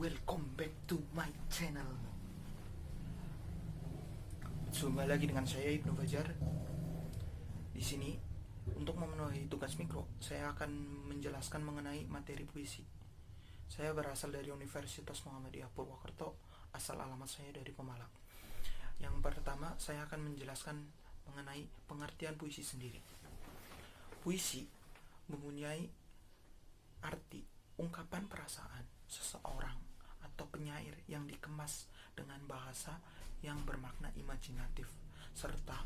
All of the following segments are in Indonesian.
Welcome back to my channel. Jumpa lagi dengan saya Ibnu Fajar. Di sini untuk memenuhi tugas mikro, saya akan menjelaskan mengenai materi puisi. Saya berasal dari Universitas Muhammadiyah Purwokerto, asal alamat saya dari Pemalang. Yang pertama, saya akan menjelaskan mengenai pengertian puisi sendiri. Puisi mempunyai arti ungkapan perasaan seseorang atau penyair yang dikemas dengan bahasa yang bermakna imajinatif serta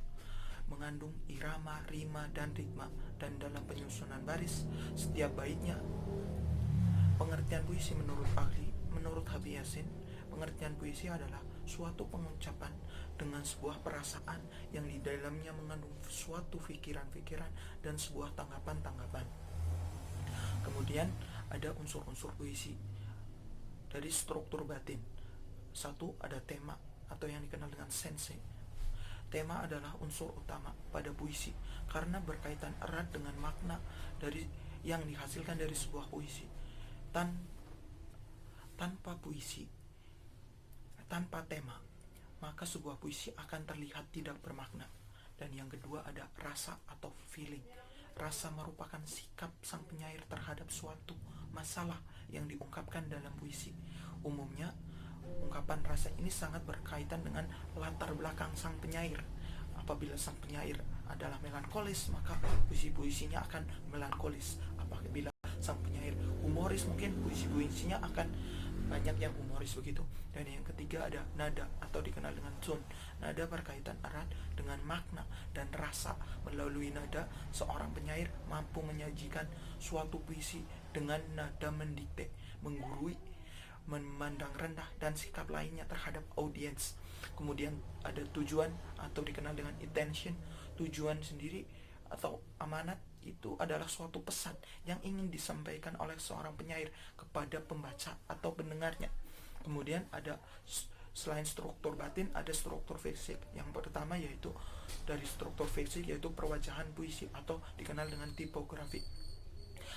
mengandung irama, rima, dan ritma, dan dalam penyusunan baris setiap baitnya. Pengertian puisi menurut Habib Yasin, pengertian puisi adalah suatu pengucapan dengan sebuah perasaan yang di dalamnya mengandung suatu pikiran-pikiran dan sebuah tanggapan-tanggapan. Kemudian ada unsur-unsur puisi dari struktur batin. Satu, ada tema atau yang dikenal dengan sense. Tema adalah unsur utama pada puisi karena berkaitan erat dengan makna dari yang dihasilkan dari sebuah puisi. Tanpa puisi, tanpa tema, maka sebuah puisi akan terlihat tidak bermakna. Dan yang kedua ada rasa atau feeling. Rasa merupakan sikap sang penyair terhadap suatu masalah yang diungkapkan dalam puisi. Umumnya, ungkapan rasa ini sangat berkaitan dengan latar belakang sang penyair. Apabila sang penyair adalah melankolis, maka puisi-puisinya akan melankolis. Apabila sang penyair humoris, mungkin puisi-puisinya akan banyak yang humoris begitu. Dan yang ketiga ada nada atau dikenal dengan tone. Nada berkaitan erat dengan makna dan rasa. Melalui nada, seorang penyair mampu menyajikan suatu puisi dengan nada mendikte, menggurui, memandang rendah, dan sikap lainnya terhadap audiens. Kemudian ada tujuan atau dikenal dengan intention. Tujuan sendiri atau amanat itu adalah suatu pesan yang ingin disampaikan oleh seorang penyair kepada pembaca atau pendengarnya. Kemudian ada selain struktur batin, ada struktur fisik. Yang pertama yaitu dari struktur fisik yaitu perwajahan puisi atau dikenal dengan tipografi.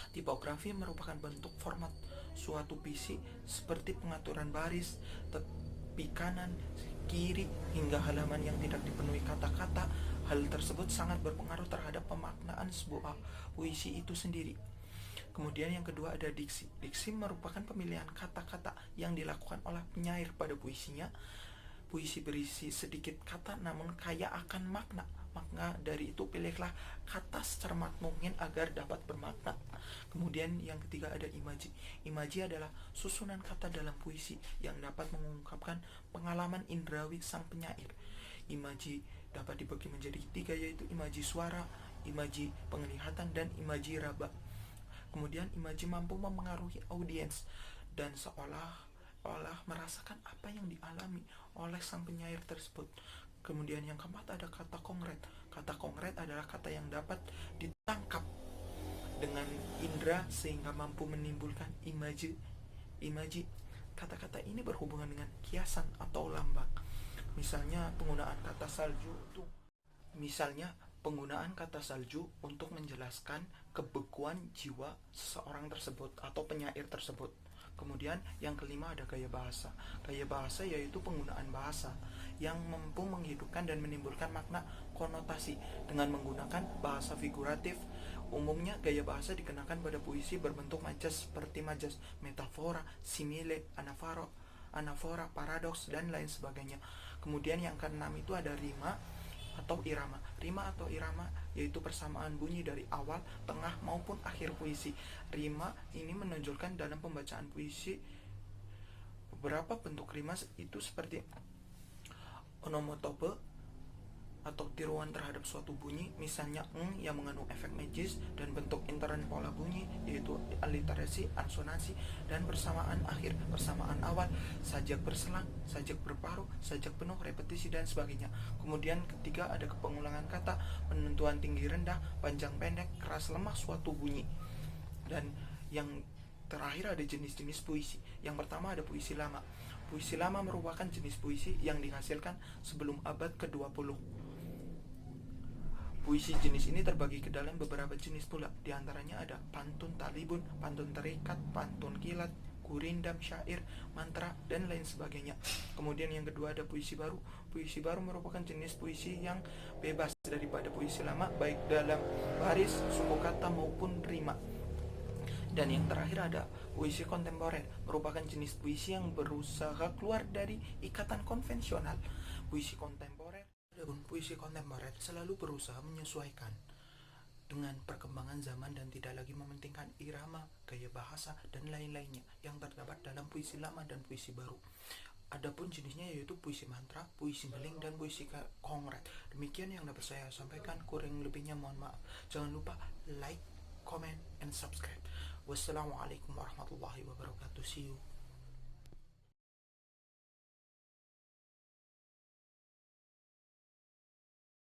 Tipografi merupakan bentuk format suatu puisi seperti pengaturan baris, tepi kanan, kiri, hingga halaman yang tidak dipenuhi kata-kata. Hal tersebut sangat berpengaruh terhadap pemaknaan sebuah puisi itu sendiri. Kemudian yang kedua ada diksi. Diksi merupakan pemilihan kata-kata yang dilakukan oleh penyair pada puisinya. Puisi berisi sedikit kata namun kaya akan makna. Maka dari itu pilihlah kata secermat mungkin agar dapat bermakna. Kemudian yang ketiga ada imaji. Imaji adalah susunan kata dalam puisi yang dapat mengungkapkan pengalaman indrawi sang penyair. Imaji dapat dibagi menjadi tiga yaitu imaji suara, imaji penglihatan, dan imaji raba. Kemudian imaji mampu memengaruhi audiens dan seolah-olah merasakan apa yang dialami oleh sang penyair tersebut. Kemudian yang keempat ada kata konkret. Kata konkret adalah kata yang dapat ditangkap dengan indera sehingga mampu menimbulkan imaji. Kata-kata ini berhubungan dengan kiasan atau lambang. Misalnya penggunaan kata salju untuk menjelaskan kebekuan jiwa seseorang tersebut atau penyair tersebut. Kemudian yang kelima ada gaya bahasa. Gaya bahasa yaitu penggunaan bahasa yang mampu menghidupkan dan menimbulkan makna konotasi dengan menggunakan bahasa figuratif. Umumnya gaya bahasa dikenakan pada puisi berbentuk majas seperti majas, metafora, simile, anafora, paradoks, dan lain sebagainya. Kemudian yang keenam itu ada rima atau irama. Rima atau irama yaitu persamaan bunyi dari awal, tengah, maupun akhir puisi. Rima ini menonjolkan dalam pembacaan puisi beberapa bentuk rima itu seperti onomatope atau tiruan terhadap suatu bunyi, misalnya yang mengandung efek magis, dan bentuk intern pola bunyi yaitu aliterasi, ansonansi, dan persamaan akhir, persamaan awal, sajak berselang, sajak berparuh, sajak penuh, repetisi, dan sebagainya. Kemudian ketiga ada kepengulangan kata, penentuan tinggi rendah, panjang pendek, keras lemah suatu bunyi. Dan yang terakhir ada jenis-jenis puisi. Yang pertama ada puisi lama. Puisi lama merupakan jenis puisi yang dihasilkan sebelum abad ke-20. Puisi jenis ini terbagi ke dalam beberapa jenis pula. Di antaranya ada pantun talibun, pantun terikat, pantun kilat, gurindam, syair, mantra, dan lain sebagainya. Kemudian yang kedua ada puisi baru. Puisi baru merupakan jenis puisi yang bebas daripada puisi lama, baik dalam baris, suku kata maupun rima. Dan yang terakhir ada puisi kontemporer, merupakan jenis puisi yang berusaha keluar dari ikatan konvensional. Puisi kontemporer selalu berusaha menyesuaikan dengan perkembangan zaman dan tidak lagi mementingkan irama, gaya bahasa, dan lain-lainnya yang terdapat dalam puisi lama dan puisi baru. Adapun jenisnya yaitu puisi mantra, puisi beling, dan puisi kongrat. Demikian yang dapat saya sampaikan, kurang lebihnya mohon maaf. Jangan lupa like, comment, and subscribe. Wassalamualaikum warahmatullahi wabarakatuh. See you.